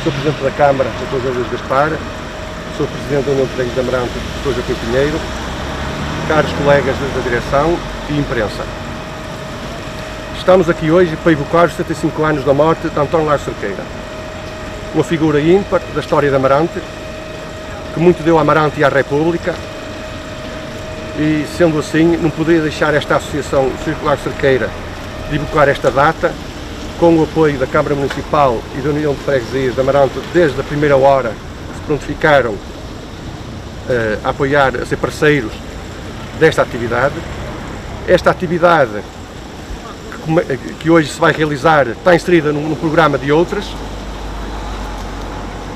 Sou Presidente da Câmara, Dr. José Luís Gaspar, sou Presidente da União de Fregueses de Amarante, Dr. Joaquim Pinheiro, caros colegas da direção e imprensa. Estamos aqui hoje para evocar os 75 anos da morte de António Lage Cerqueira, uma figura ímpar da história de Amarante, que muito deu a Amarante e à República, e sendo assim, não poderia deixar esta associação Círculo Lage Cerqueira de evocar esta data, com o apoio da Câmara Municipal e da União de Freguesias de Amarante, desde a primeira hora que se prontificaram a apoiar, a ser parceiros desta atividade. Esta atividade que hoje se vai realizar está inserida no programa de outras,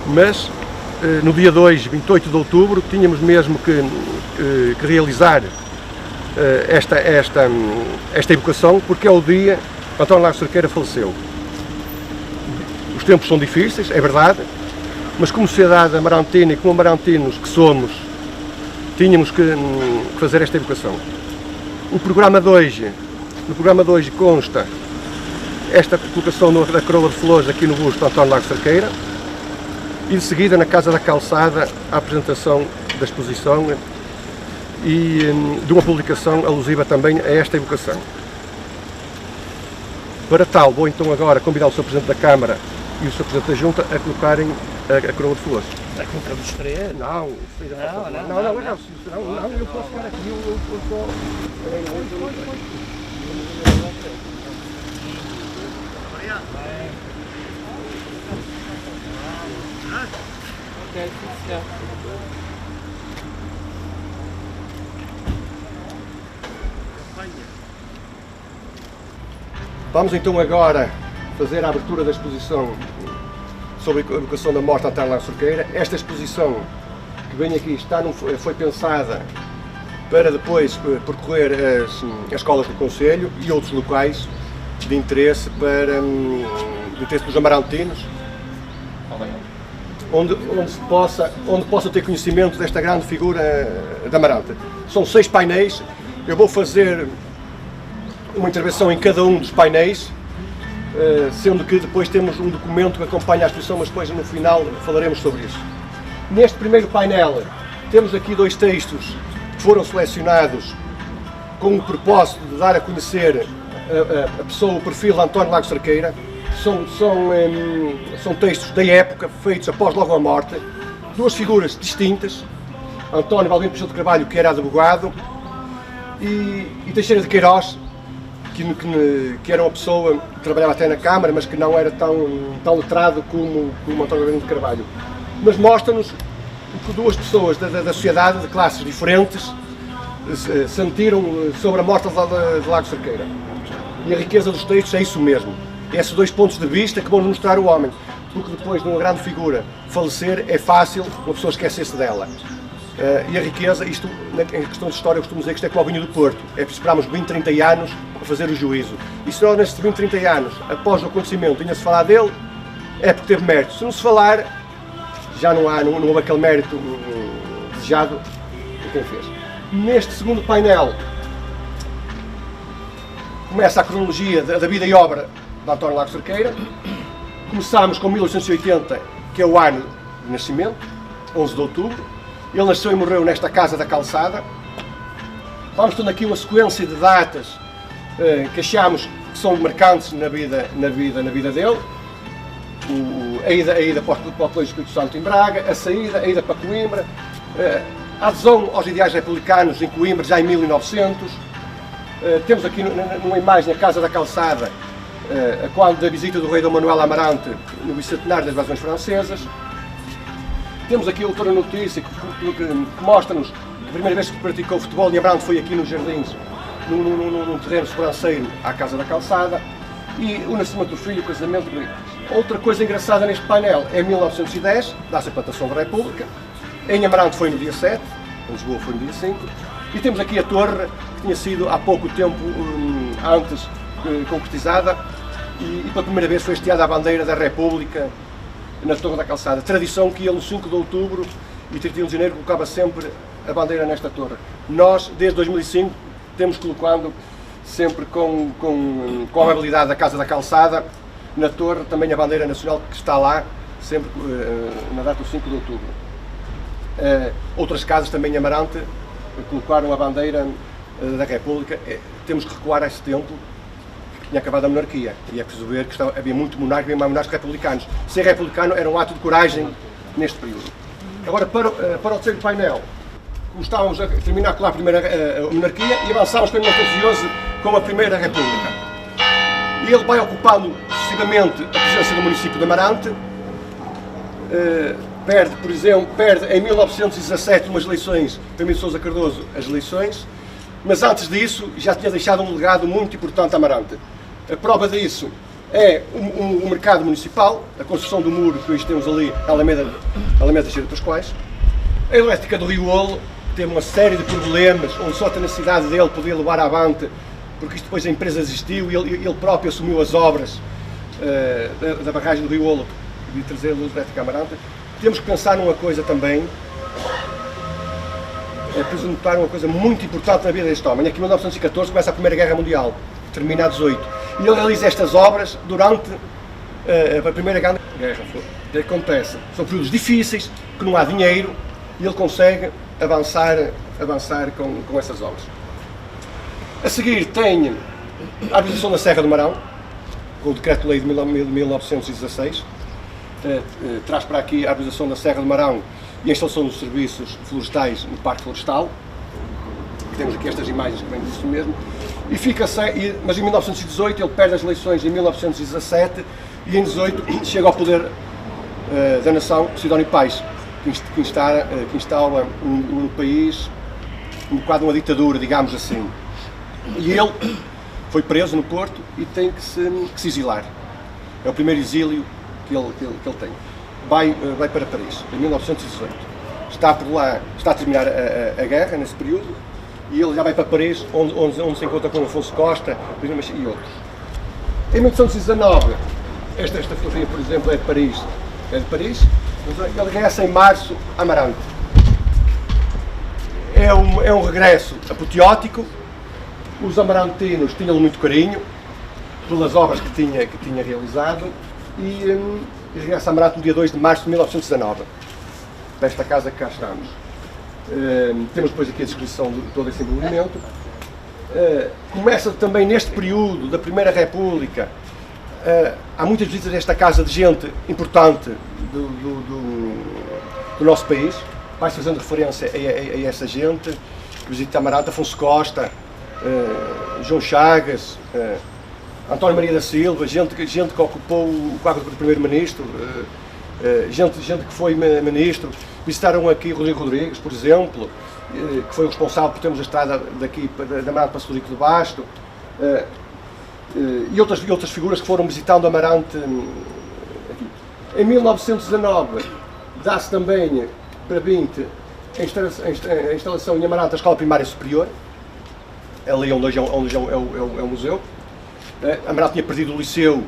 mas no dia 2, 28 de outubro, tínhamos mesmo que realizar esta evocação, porque é o dia que António Lage Cerqueira faleceu. Os tempos são difíceis, é verdade, mas como sociedade amarantina e como amarantinos que somos, tínhamos que fazer esta evocação. No programa de hoje consta esta colocação da coroa de flores aqui no busto de António Lage Cerqueira e de seguida na Casa da Calçada a apresentação da exposição e de uma publicação alusiva também a esta evocação. Para tal, vou então agora convidar o Sr. Presidente da Câmara e o Sr. Presidente da Junta a colocarem a coroa de flores. É que nunca vos estreia? Não, eu posso ficar aqui, eu só... Vamos então agora fazer a abertura da exposição sobre a evocação da morte de António Lage Cerqueira. Esta exposição que vem aqui foi pensada para depois percorrer as escolas do Conselho e outros locais de interesse dos amarantinos, onde possa ter conhecimento desta grande figura da Amarante. São 6 painéis, eu vou fazer uma intervenção em cada um dos painéis, sendo que depois temos um documento que acompanha a exposição, mas depois no final falaremos sobre isso. Neste primeiro painel temos aqui 2 textos que foram selecionados com o propósito de dar a conhecer a pessoa, o perfil de António Lage Cerqueira. São textos da época, feitos após logo a morte, 2 figuras distintas, António Valdemiro Peixoto de Carvalho, que era advogado, e Teixeira de Queiroz, que era uma pessoa que trabalhava até na Câmara, mas que não era tão letrado como António Valdemiro de Carvalho. Mas mostra-nos que 2 pessoas da sociedade, de classes diferentes, sentiram sobre a morte de Lage Cerqueira. E a riqueza dos textos é isso mesmo. Esses 2 pontos de vista que vão mostrar o homem, porque depois de uma grande figura falecer é fácil uma pessoa esquecer-se dela. E a riqueza, isto em questão de história eu costumo dizer que isto é como o vinho do Porto, é preciso esperarmos 20, 30 anos para fazer o juízo. E se nós nestes 20, 30 anos, após o acontecimento, ainda se falar dele, é porque teve mérito. Se não se falar, já não houve aquele mérito desejado de quem fez. Neste segundo painel começa a cronologia da vida e obra de António Lage Cerqueira. Começámos com 1880, que é o ano de nascimento, 11 de outubro. Ele nasceu e morreu nesta Casa da Calçada. Vamos tendo aqui uma sequência de datas que achamos que são marcantes na vida dele. A ida para o Colégio Espírito Santo em Braga, a saída, a ida para Coimbra, a adesão aos ideais republicanos em Coimbra já em 1900. Temos aqui numa imagem a Casa da Calçada, quando a visita do rei Dom Manuel Amarante no bicentenário das invasões francesas. Temos aqui outra notícia que mostra-nos que a primeira vez que praticou futebol em Amarante foi aqui nos Jardins, num terreno sobranceiro à Casa da Calçada, e o nascimento do filho, o casamento. Outra coisa engraçada neste painel é 1910, dá-se a plantação da República, em Amarante foi no dia 7, em Lisboa foi no dia 5, e temos aqui a torre que tinha sido há pouco tempo antes concretizada, e pela primeira vez foi hasteada a bandeira da República na Torre da Calçada. Tradição que ele no 5 de outubro e 31 de janeiro colocava sempre a bandeira nesta torre. Nós, desde 2005, temos colocando sempre com a amabilidade da Casa da Calçada, na torre, também a bandeira nacional que está lá, sempre na data do 5 de outubro. Outras casas também em Amarante colocaram a bandeira da República. Temos que recuar a esse tempo que tinha acabado a monarquia, e é preciso ver que havia muito monarca, havia mais monarcas republicanos. Ser republicano era um ato de coragem neste período. Agora, para o terceiro painel, estávamos a terminar com a primeira monarquia e avançámos para 1911 com a primeira república. E ele vai ocupando sucessivamente a presidência do município de Amarante. Perde, por exemplo, em 1917 umas eleições, Pedro Sousa Cardoso, as eleições, mas antes disso já tinha deixado um legado muito importante a Amarante. A prova disso é o mercado municipal, a construção do muro que hoje temos ali, a Alameda Teixeira de Pascoais. A elétrica do Rio Olo teve uma série de problemas, onde só a necessidade dele podia levar avante, porque isto depois a empresa existiu e ele próprio assumiu as obras da barragem do Rio Olo de trazer a luz elétrica a Amarante. Temos que pensar numa coisa também, é preciso notar uma coisa muito importante na vida deste homem. Aqui em 1914 começa a Primeira Guerra Mundial, termina a 18. E ele realiza estas obras durante a Primeira Guerra. O que acontece? São períodos difíceis, que não há dinheiro, e ele consegue avançar com essas obras. A seguir tem a arborização da Serra do Marão, com o Decreto-Lei de 1916. Traz para aqui a arborização da Serra do Marão e a instalação dos serviços florestais no Parque Florestal. Temos aqui estas imagens que vêm disso mesmo. Mas em 1918 ele perde as eleições em 1917 e em 18 chega ao poder da nação Sidónio Pais, que instala um país um bocado uma ditadura, digamos assim. E ele foi preso no Porto e tem que se exilar. É o primeiro exílio que ele tem. Vai para Paris, em 1918. Está por lá, está a terminar a guerra nesse período, e ele já vai para Paris, onde se encontra com Afonso Costa e outros. Em 1919, esta fotografia, por exemplo, é de Paris. Ele regressa em março a Amarante. É um regresso apoteótico. Os amarantinos tinham muito carinho pelas obras que tinha realizado, e regressa a Amarante no dia 2 de março de 1919, desta casa que cá estamos. Temos depois aqui a descrição de todo esse envolvimento. Começa também neste período da Primeira República, há muitas visitas a esta casa de gente importante do nosso país. Vai-se fazendo referência a essa gente, visita Amarante, Afonso Costa, João Chagas, António Maria da Silva, gente que ocupou o quadro de primeiro-ministro, gente que foi ministro. Visitaram aqui Rodrigo Rodrigues, por exemplo, que foi o responsável por termos a estrada daqui de Amarante para Sodrico de Basto, e outras figuras que foram visitando Amarante. Em 1919 dá-se também para 20 a instalação em Amarante da Escola Primária Superior, ali onde hoje é o museu. Amarante tinha perdido o liceu,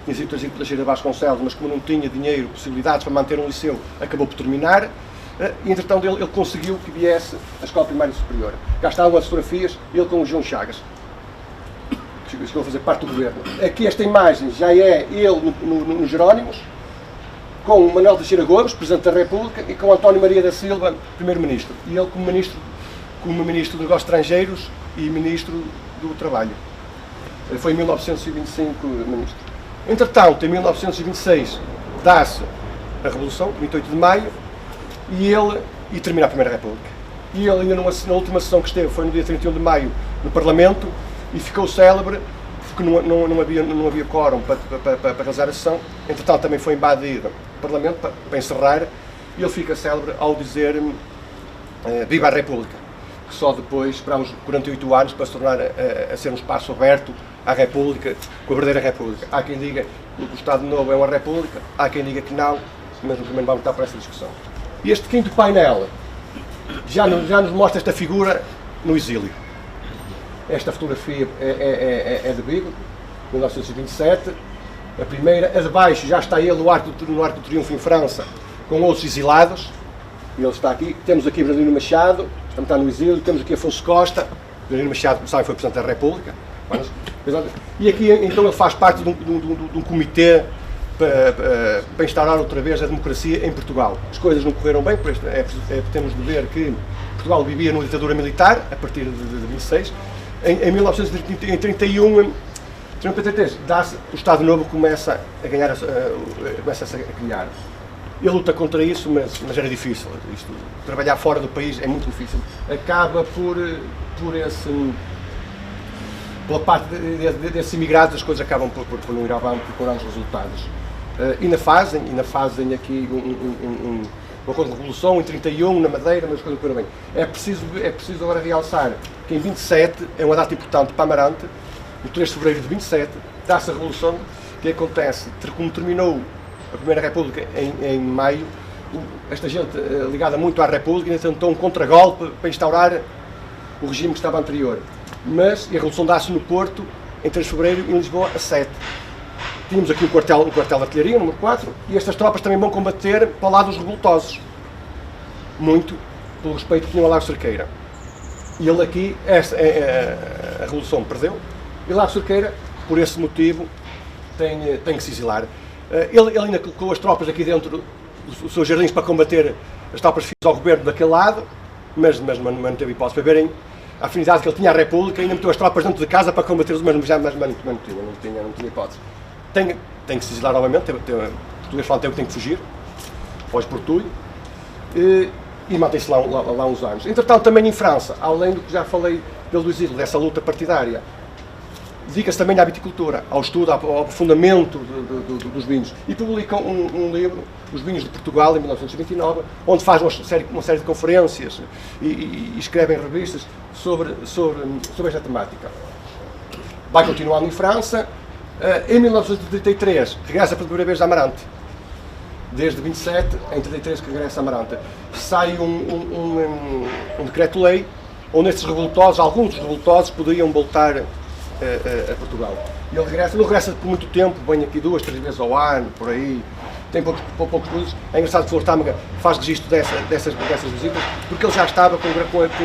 tinha sido trazido pela Teixeira de Vasconcelos, mas como não tinha dinheiro, possibilidades para manter um liceu, acabou por terminar. E entretanto ele conseguiu que viesse a Escola Primária Superior. Cá estavam as fotografias, ele com o João Chagas, que chegou a fazer parte do governo. Aqui esta imagem já é ele no Jerónimos, com o Manuel Teixeira Gomes, Presidente da República, e com António Maria da Silva, Primeiro-Ministro. E ele como Ministro dos Negócios Estrangeiros e Ministro do Trabalho. Foi em 1925 ministro. Entretanto, em 1926, dá-se a Revolução, 28 de Maio, e termina a Primeira República. E ele, ainda na última sessão que esteve, foi no dia 31 de Maio, no Parlamento, e ficou célebre, porque não havia quórum para realizar a sessão. Entretanto, também foi invadido o Parlamento para encerrar, e ele fica célebre ao dizer Viva a República, que só depois esperámos 48 anos para se tornar a ser um espaço aberto à República, com a verdadeira República. Há quem diga que o Estado Novo é uma República, há quem diga que não, mas também vamos estar para essa discussão. E este quinto painel já nos mostra esta figura no exílio. Esta fotografia é de Vigo, 1927, a primeira. A de baixo já está ele no Arco do Triunfo em França, com outros exilados, e ele está aqui. Temos aqui Bernardino Machado, está no exílio, temos aqui Afonso Costa. Bernardino Machado, como sabem, foi Presidente da República. E aqui então ele faz parte de um comitê para instaurar outra vez a democracia em Portugal. As coisas não correram bem, pois temos de ver que Portugal vivia numa ditadura militar, a partir de 26. Em 1931, dá-se, o Estado Novo começa a ganhar, começa a criar. Ele luta contra isso, mas era difícil. Trabalhar fora do país é muito difícil. Acaba pela parte desses imigrados, as coisas acabam por não ir avante, por grandes resultados. Ainda fazem aqui uma revolução em 31 na Madeira, mas as coisas correram bem. É preciso agora realçar que em 27 é uma data importante para Amarante, no 3 de fevereiro de 27, dá-se a revolução que acontece, como terminou a Primeira República em maio. Esta gente ligada muito à República ainda tentou um contragolpe para instaurar o regime que estava anterior. Mas a revolução dá-se no Porto, em 3 de fevereiro, e em Lisboa, a 7. Tínhamos aqui um quartel de artilharia, número 4, e estas tropas também vão combater para o lado dos revoltosos. Muito pelo respeito que tinham a Lago Cerqueira. E ele aqui, a revolução perdeu, e Lago Cerqueira, por esse motivo, tem que se exilar. Ele ainda colocou as tropas aqui dentro dos seus jardins para combater as tropas fixas ao governo daquele lado, mas não teve hipótese para verem a afinidade que ele tinha à República, e ainda meteu as tropas dentro de casa para combater os mesmos, mas não tinha hipótese. Tem que se exilar novamente, o português falante tem que fugir, pós-Portulho, e mantém-se lá uns anos. Entretanto, também em França, além do que já falei pelo exílio, dessa luta partidária, dedica-se também à viticultura, ao estudo, ao aprofundamento dos vinhos, e publica um livro, Os Vinhos de Portugal, em 1929, onde faz uma série de conferências e escreve em revistas sobre esta temática. Vai continuando em França. Em 1933, regressa pela primeira vez a Amarante. Desde 27, em 33, que regressa a Amarante. Sai um decreto-lei onde estes revoltosos, alguns dos revoltosos, poderiam voltar a Portugal. E ele não regressa por muito tempo, vem aqui 2, 3 vezes ao ano, por aí, tem poucos estudos. É engraçado que o Flor Tâmega faz registro dessas visitas, porque ele já estava com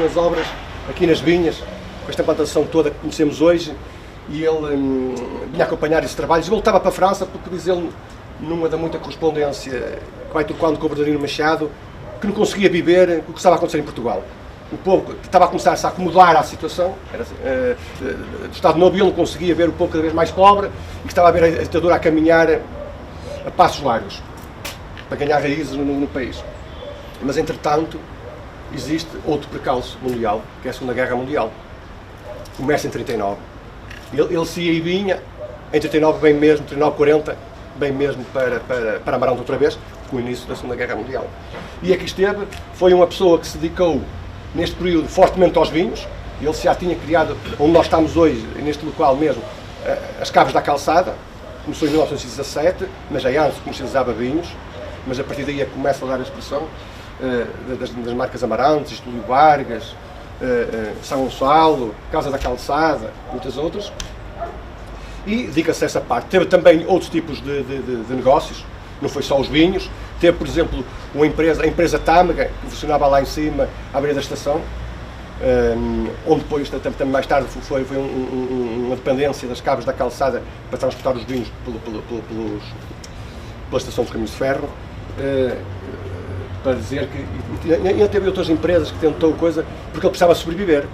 as obras aqui nas vinhas, com esta plantação toda que conhecemos hoje, e ele vinha acompanhar esses trabalhos, e voltava para a França, porque diz ele, numa da muita correspondência que vai trocando com o Bernardino Machado, que não conseguia viver o que estava a acontecer em Portugal. O povo que estava a começar-se a acomodar à situação do Estado Novo, e ele não conseguia ver o povo cada vez mais pobre, e que estava a ver a ditadura a caminhar a passos largos, para ganhar raízes no país. Mas, entretanto, existe outro percalço mundial, que é a Segunda Guerra Mundial. Começa em 39. Ele se ia e vinha, em 39 bem mesmo, 39, 40, bem mesmo para Amarante outra vez, com o início da Segunda Guerra Mundial. E aqui esteve, foi uma pessoa que se dedicou, neste período, fortemente aos vinhos. Ele já tinha criado, onde nós estamos hoje, neste local mesmo, as Caves da Calçada. Começou em 1917, mas já antes comercializava vinhos, mas a partir daí começa a dar a expressão das marcas Amarantes, Estúdio Vargas, São Gonçalo, Casa da Calçada, muitas outras, e dedica-se a essa parte. Teve também outros tipos de negócios, não foi só os vinhos. Teve, por exemplo, a empresa Tâmega, que funcionava lá em cima, à beira da estação, onde depois, também mais tarde, foi uma dependência das Caves da Calçada para transportar os vinhos pela estação dos Caminhos de Ferro. Para dizer que ele teve outras empresas que tentou coisa, porque ele precisava sobreviver,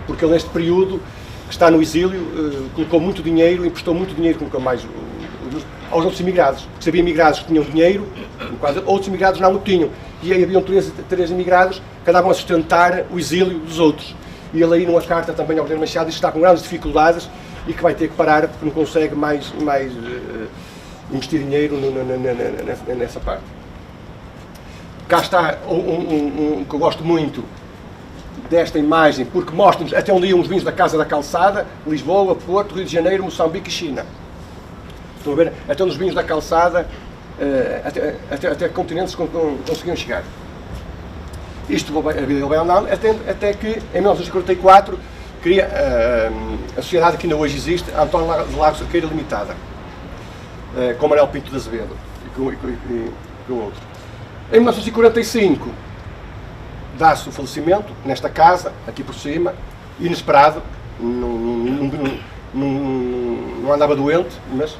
porque ele neste período que está no exílio colocou muito dinheiro, emprestou muito dinheiro, colocou mais aos outros imigrados, porque havia imigrados que tinham dinheiro, outros imigrados não o tinham, e aí haviam três imigrados que andavam a sustentar o exílio dos outros. E ele aí numa carta também ao Bernardino Machado diz que está com grandes dificuldades e que vai ter que parar porque não consegue mais investir dinheiro nessa parte. Cá está que eu gosto muito desta imagem, porque mostra-nos até onde iam os vinhos da Casa da Calçada, Lisboa, Porto, Rio de Janeiro, Moçambique e China. Estão a ver? Até onde os vinhos da Calçada, até continentes conseguiam chegar. Isto a vida vai andando, até que em 1944 cria a sociedade que ainda hoje existe, António de Lago Cerqueira Limitada, com Manuel Pinto de Azevedo e com outro. Em 1945, dá-se o falecimento, nesta casa, aqui por cima, inesperado, não andava doente, mas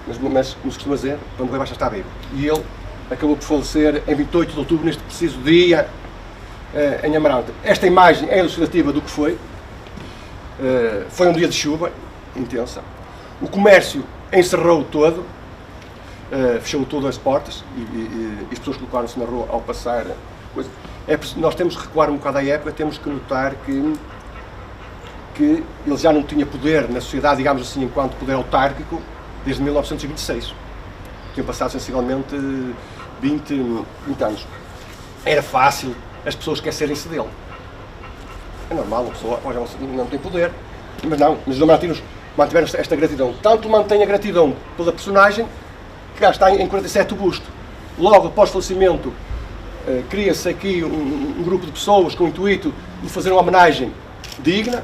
mas como se costuma dizer, para morrer basta estar vivo. E ele acabou por falecer em 28 de outubro, neste preciso dia, em Amarante. Esta imagem é ilustrativa do que foi. Foi um dia de chuva intensa. O comércio encerrou todo, fechou tudo as portas e as pessoas colocaram-se na rua ao passar. Nós temos que recuar um bocado à época, temos que notar que ele já não tinha poder na sociedade, digamos assim, enquanto poder autárquico, desde 1926. Tinham passado sensivelmente 20 anos. Era fácil as pessoas esquecerem-se dele. É normal, a pessoa não tem poder, mas os amaratinos mantiveram esta gratidão. Tanto mantém a gratidão pela personagem, que cá está em 47 o busto. Logo após o falecimento, cria-se aqui um grupo de pessoas com o intuito de fazer uma homenagem digna,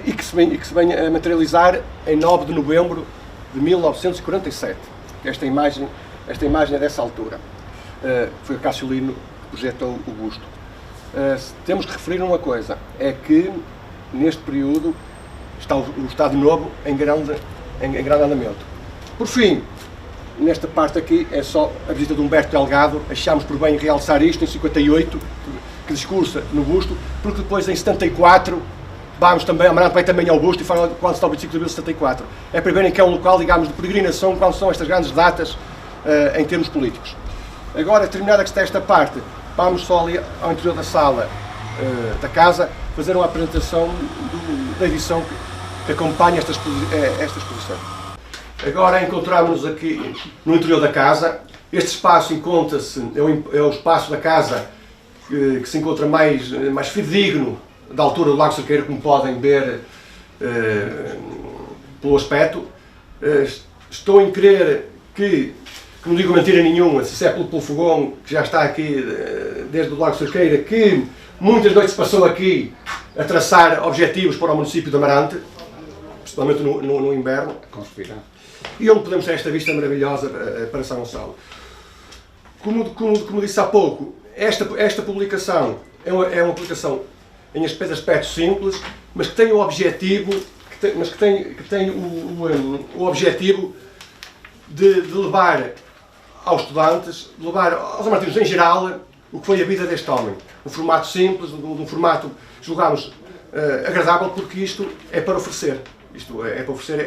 e que se vem a materializar em 9 de novembro de 1947. Esta imagem é dessa altura. Foi o Cássio Lino que projetou o busto. Temos que referir uma coisa, é que neste período está o Estádio Novo em grande andamento. Por fim, nesta parte aqui é só a visita de Humberto Delgado. Achámos por bem realçar isto em 58, que discursa no busto, porque depois em 74 vamos também, Amarante vai também ao busto e fala quando está o 25 de abril de 74. É para verem que é um local, digamos, de peregrinação quando são estas grandes datas em termos políticos. Agora, terminada esta parte, vamos só ali ao interior da sala da casa fazer uma apresentação da edição que acompanha esta exposição. Agora encontramos-nos aqui no interior da casa. Este espaço encontra-se, é o espaço da casa que se encontra mais fidedigno da altura do Lago Cerqueira, como podem ver pelo aspecto. Estou em crer que não digo mentira nenhuma, se é pelo fogão que já está aqui desde o Lago Cerqueira, que muitas noites passou aqui a traçar objetivos para o município de Amarante, principalmente no inverno, e onde podemos ter esta vista maravilhosa para São Gonçalo. Como disse há pouco, esta publicação é uma publicação em aspectos simples, mas que tem o objetivo, o objetivo de levar aos estudantes, de levar aos amaratinos em geral, o que foi a vida deste homem. Um formato simples, um formato, julgamos, agradável, porque isto é para oferecer. Isto é para oferecer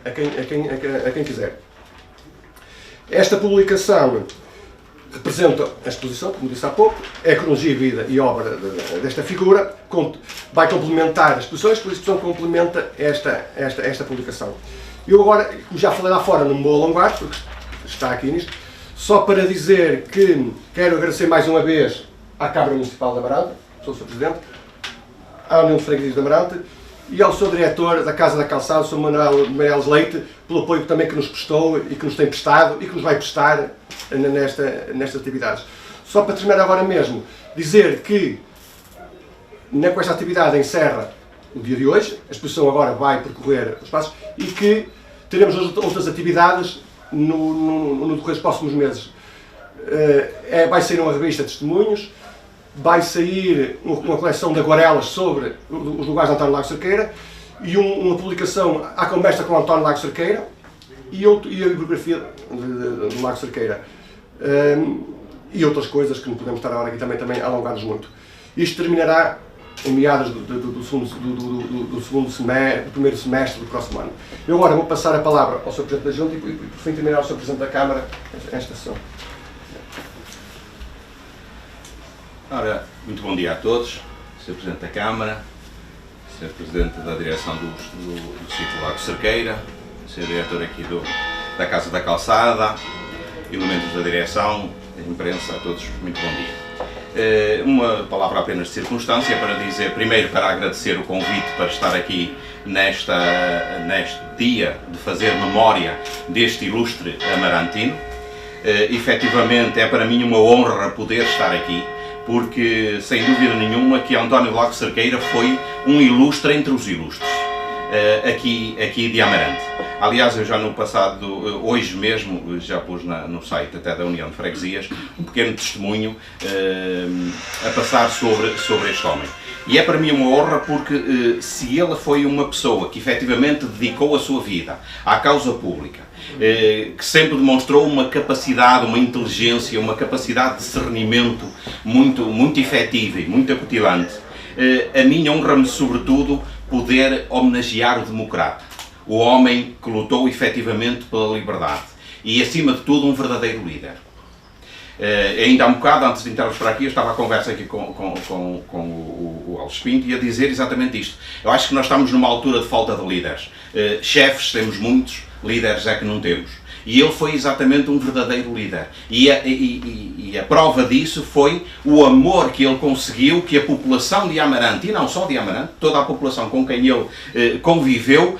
a quem quiser. Esta publicação representa a exposição, como disse há pouco, é a cronologia, vida e obra desta figura, vai complementar a exposição complementa esta publicação. Eu agora, como já falei lá fora, não me vou alongar, porque está aqui nisto, só para dizer que quero agradecer mais uma vez à Câmara Municipal de Amarante, sou o Sr. Presidente, à União de Freguesias de Amarante e ao Sr. Diretor da Casa da Calçada, o Sr. Manuel Meireles Leite, pelo apoio também que nos prestou e que nos tem prestado e que nos vai prestar nestas atividades. Só para terminar agora mesmo, dizer que com esta atividade encerra o dia de hoje, a exposição agora vai percorrer os passos e que teremos outras atividades no decorrer dos próximos meses. Vai sair uma revista de testemunhos, vai sair uma coleção de aguarelas sobre os lugares de António Lago Cerqueira e uma publicação à conversa com António Lago Cerqueira e a biografia do Lago Cerqueira. E outras coisas que não podemos estar agora aqui também a alongar-nos muito. Isto terminará em meados do primeiro semestre do próximo ano. Eu agora vou passar a palavra ao Sr. Presidente da Junta e por fim terminar ao Sr. Presidente da Câmara esta sessão. Ora, muito bom dia a todos, Sr. Presidente da Câmara, Sr. Presidente da Direção do Sítio Lago Cerqueira, Sr. Diretor aqui da Casa da Calçada, elementos da Direção, a imprensa, a todos, muito bom dia. Uma palavra apenas de circunstância para dizer, primeiro, para agradecer o convite para estar aqui neste dia de fazer memória deste ilustre amarantino. Efetivamente é para mim uma honra poder estar aqui, porque sem dúvida nenhuma que António Lago Cerqueira foi um ilustre entre os ilustres. aqui de Amarante. Aliás, eu já no passado, hoje mesmo, já pus no site até da União de Freguesias um pequeno testemunho a passar sobre este homem. E é para mim uma honra porque se ele foi uma pessoa que efetivamente dedicou a sua vida à causa pública, que sempre demonstrou uma capacidade, uma inteligência, uma capacidade de discernimento muito efetiva e muito acutilante, a mim honra-me sobretudo poder homenagear o democrata, o homem que lutou efetivamente pela liberdade e, acima de tudo, um verdadeiro líder. Ainda há um bocado, antes de entrarmos para aqui, eu estava a conversa aqui com o Alves Pinto e a dizer exatamente isto. Eu acho que nós estamos numa altura de falta de líderes. Chefes temos muitos, líderes é que não temos. E ele foi exatamente um verdadeiro líder. E a prova disso foi o amor que ele conseguiu, que a população de Amarante, e não só de Amarante, toda a população com quem ele conviveu,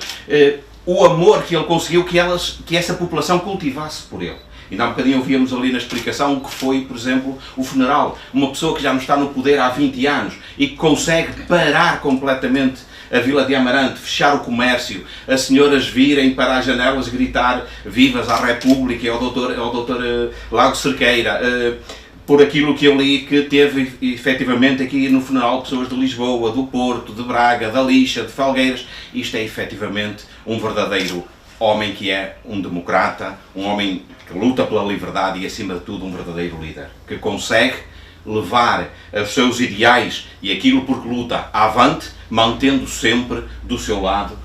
o amor que ele conseguiu que essa população cultivasse por ele. E há um bocadinho ouvíamos ali na explicação o que foi, por exemplo, o funeral. Uma pessoa que já não está no poder há 20 anos e que consegue parar completamente a Vila de Amarante, fechar o comércio, as senhoras virem para as janelas gritar vivas à República e ao doutor Lago Cerqueira, por aquilo que eu li que teve efetivamente aqui no funeral pessoas de Lisboa, do Porto, de Braga, da Lixa, de Felgueiras. Isto é efetivamente um verdadeiro homem que é um democrata, um homem que luta pela liberdade e, acima de tudo, um verdadeiro líder, que consegue levar os seus ideais e aquilo por que luta avante, mantendo sempre do seu lado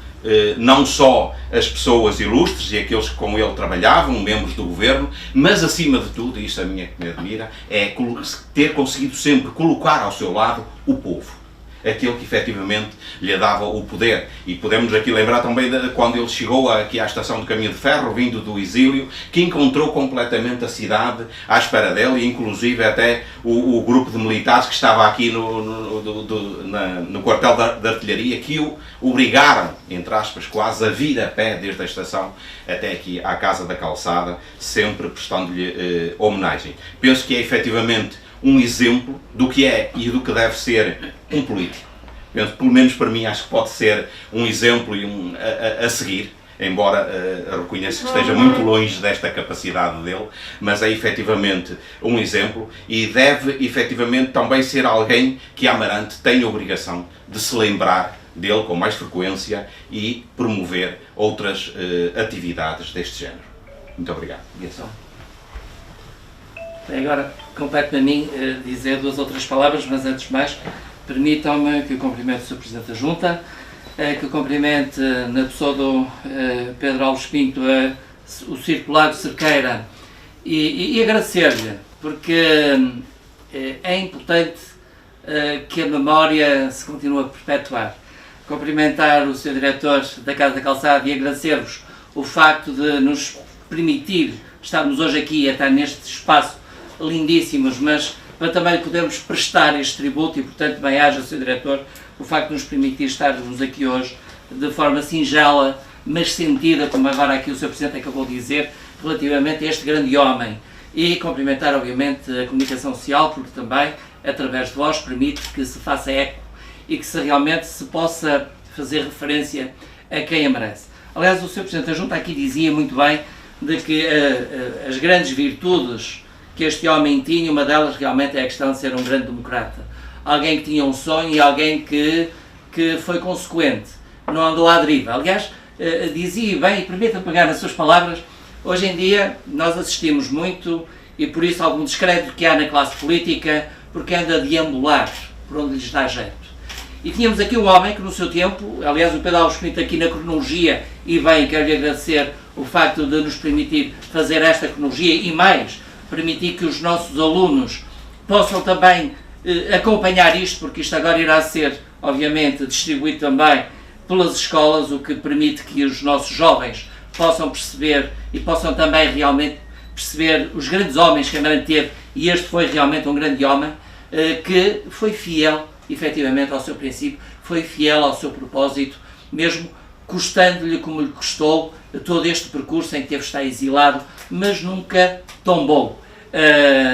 não só as pessoas ilustres e aqueles que com ele trabalhavam, membros do governo, mas acima de tudo, e isso a mim é que me admira, é ter conseguido sempre colocar ao seu lado o povo. Aquele que efetivamente lhe dava o poder. E podemos aqui lembrar também de quando ele chegou aqui à estação de caminho de ferro, vindo do exílio, que encontrou completamente a cidade à espera dele, e inclusive até o grupo de militares que estava aqui no quartel da artilharia, que o obrigaram, entre aspas, quase a vir a pé desde a estação até aqui à Casa da Calçada, sempre prestando-lhe homenagem. Penso que é efetivamente um exemplo do que é e do que deve ser um político. Pelo menos para mim acho que pode ser um exemplo e a seguir, embora reconheça que esteja muito longe desta capacidade dele, mas é efetivamente um exemplo e deve efetivamente também ser alguém que Amarante tem a obrigação de se lembrar dele com mais frequência e promover outras atividades deste género. Muito obrigado. Agora, compete-me a mim dizer duas outras palavras, mas antes de mais, permitam-me que eu cumprimente o Sr. Presidente da Junta, que eu cumprimente na pessoa do Pedro Alves Pinto o Círculo Lago Cerqueira e agradecer-lhe, porque é importante que a memória se continue a perpetuar. Cumprimentar o Sr. Diretor da Casa da Calçada e agradecer-vos o facto de nos permitir estarmos hoje aqui a estar neste espaço lindíssimos, mas para também podermos prestar este tributo e, portanto, bem-aja, Sr. Diretor, o facto de nos permitir estarmos aqui hoje de forma singela, mas sentida, como agora aqui o Sr. Presidente acabou de dizer, relativamente a este grande homem. E cumprimentar, obviamente, a comunicação social, porque também, através de vós, permite que se faça eco e que realmente se possa fazer referência a quem a merece. Aliás, o Sr. Presidente da Junta aqui dizia muito bem de que as grandes virtudes que este homem tinha, uma delas realmente é a questão de ser um grande democrata. Alguém que tinha um sonho e alguém que foi consequente, não andou à deriva. Aliás, dizia bem, e permita-me pegar nas suas palavras, hoje em dia nós assistimos muito, e por isso algum descrédito que há na classe política, porque anda a deambular por onde lhes dá jeito. E tínhamos aqui um homem que no seu tempo, aliás o Pedro Alves Pinto aqui na cronologia, e bem, quero-lhe agradecer o facto de nos permitir fazer esta cronologia e mais, permitir que os nossos alunos possam também acompanhar isto, porque isto agora irá ser, obviamente, distribuído também pelas escolas, o que permite que os nossos jovens possam perceber e possam também realmente perceber os grandes homens que Amarante teve, e este foi realmente um grande homem, que foi fiel, efetivamente, ao seu princípio, foi fiel ao seu propósito, mesmo custando-lhe como lhe custou todo este percurso em que teve de estar exilado, mas nunca tombou.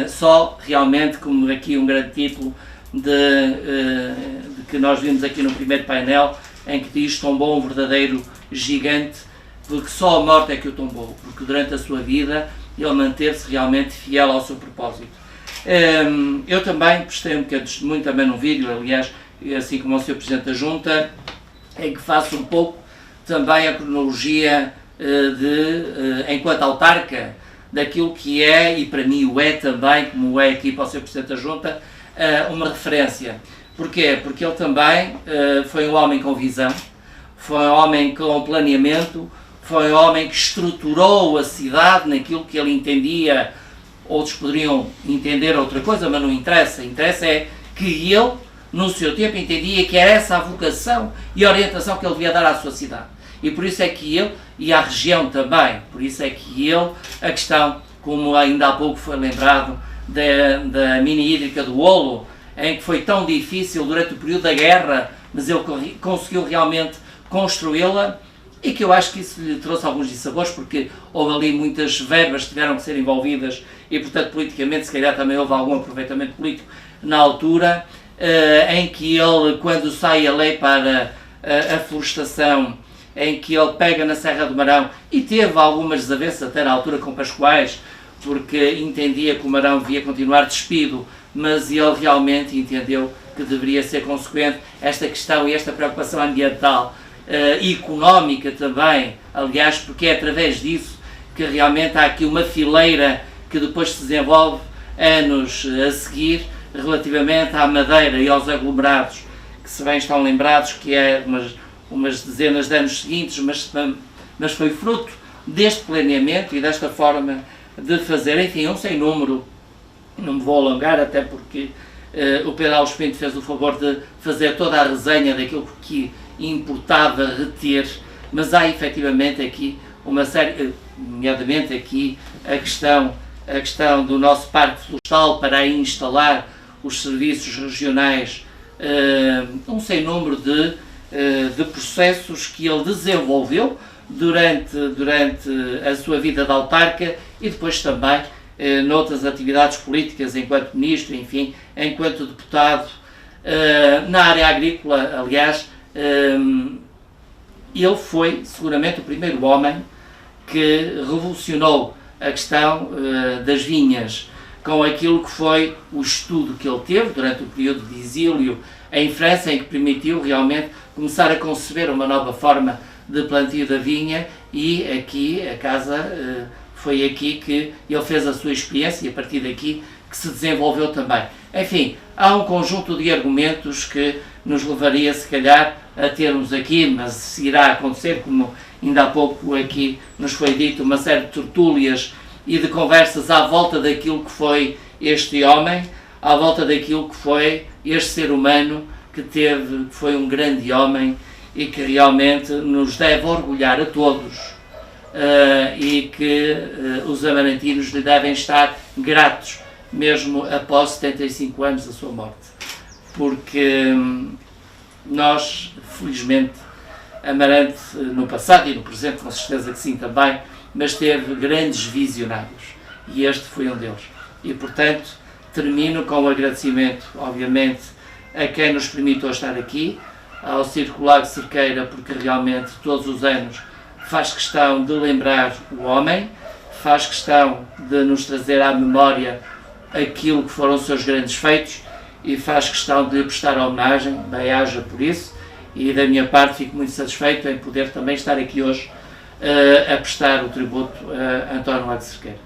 Só realmente, como aqui um grande título de que nós vimos aqui no primeiro painel, em que diz: tombou um verdadeiro gigante, porque só a morte é que o tombou, porque durante a sua vida ele manteve-se realmente fiel ao seu propósito. Eu também prestei um bocadinho de testemunho também num vídeo, aliás, assim como o Sr. Presidente da Junta, em que faço um pouco também a cronologia enquanto autarca, daquilo que é, e para mim o é também, como é aqui para o Sr. Presidente da Junta, uma referência. Porquê? Porque ele também foi um homem com visão, foi um homem com planeamento, foi um homem que estruturou a cidade naquilo que ele entendia. Outros poderiam entender outra coisa, mas não interessa. Interessa é que ele, no seu tempo, entendia que era essa a vocação e a orientação que ele devia dar à sua cidade. E por isso é que ele, e à região também, por isso é que ele, a questão, como ainda há pouco foi lembrado, da mini hídrica do Olo, em que foi tão difícil durante o período da guerra, mas ele conseguiu realmente construí-la, e que eu acho que isso lhe trouxe alguns dissabores, porque houve ali muitas verbas que tiveram que ser envolvidas e, portanto, politicamente, se calhar também houve algum aproveitamento político na altura, em que ele, quando sai a lei para a florestação, em que ele pega na Serra do Marão, e teve algumas desavenças até na altura com Pascoais, porque entendia que o Marão devia continuar despido, mas ele realmente entendeu que deveria ser consequente esta questão e esta preocupação ambiental e económica também, aliás, porque é através disso que realmente há aqui uma fileira que depois se desenvolve anos a seguir relativamente à madeira e aos aglomerados, que se bem estão lembrados que é umas dezenas de anos seguintes, mas foi fruto deste planeamento e desta forma de fazer, enfim, um sem número. Não me vou alongar, até porque o Pedro Alves Pinto fez o favor de fazer toda a resenha daquilo que importava reter, mas há efetivamente aqui uma série, nomeadamente aqui a questão do nosso parque florestal para aí instalar os serviços regionais, um sem número de processos que ele desenvolveu durante a sua vida de autarca e depois também noutras atividades políticas, enquanto ministro, enfim, enquanto deputado, na área agrícola, aliás. Ele foi seguramente o primeiro homem que revolucionou a questão das vinhas com aquilo que foi o estudo que ele teve durante o período de exílio em França, em que permitiu realmente começar a conceber uma nova forma de plantio da vinha, e aqui a casa foi aqui que ele fez a sua experiência e a partir daqui que se desenvolveu também. Enfim, há um conjunto de argumentos que nos levaria, se calhar, a termos aqui, mas se irá acontecer, como ainda há pouco aqui nos foi dito, uma série de tertúlias e de conversas à volta daquilo que foi este homem, à volta daquilo que foi este ser humano que foi um grande homem e que realmente nos deve orgulhar a todos e que os amarantinos lhe devem estar gratos, mesmo após 75 anos da sua morte, porque nós, felizmente, Amarante no passado e no presente, com certeza que sim também, mas teve grandes visionários e este foi um deles. E, portanto, termino com o agradecimento, obviamente, a quem nos permitiu estar aqui, ao Circular de Cerqueira, porque realmente todos os anos faz questão de lembrar o homem, faz questão de nos trazer à memória aquilo que foram os seus grandes feitos e faz questão de lhe prestar homenagem, bem-aja por isso, e da minha parte fico muito satisfeito em poder também estar aqui hoje a prestar o tributo a António Lage Cerqueira.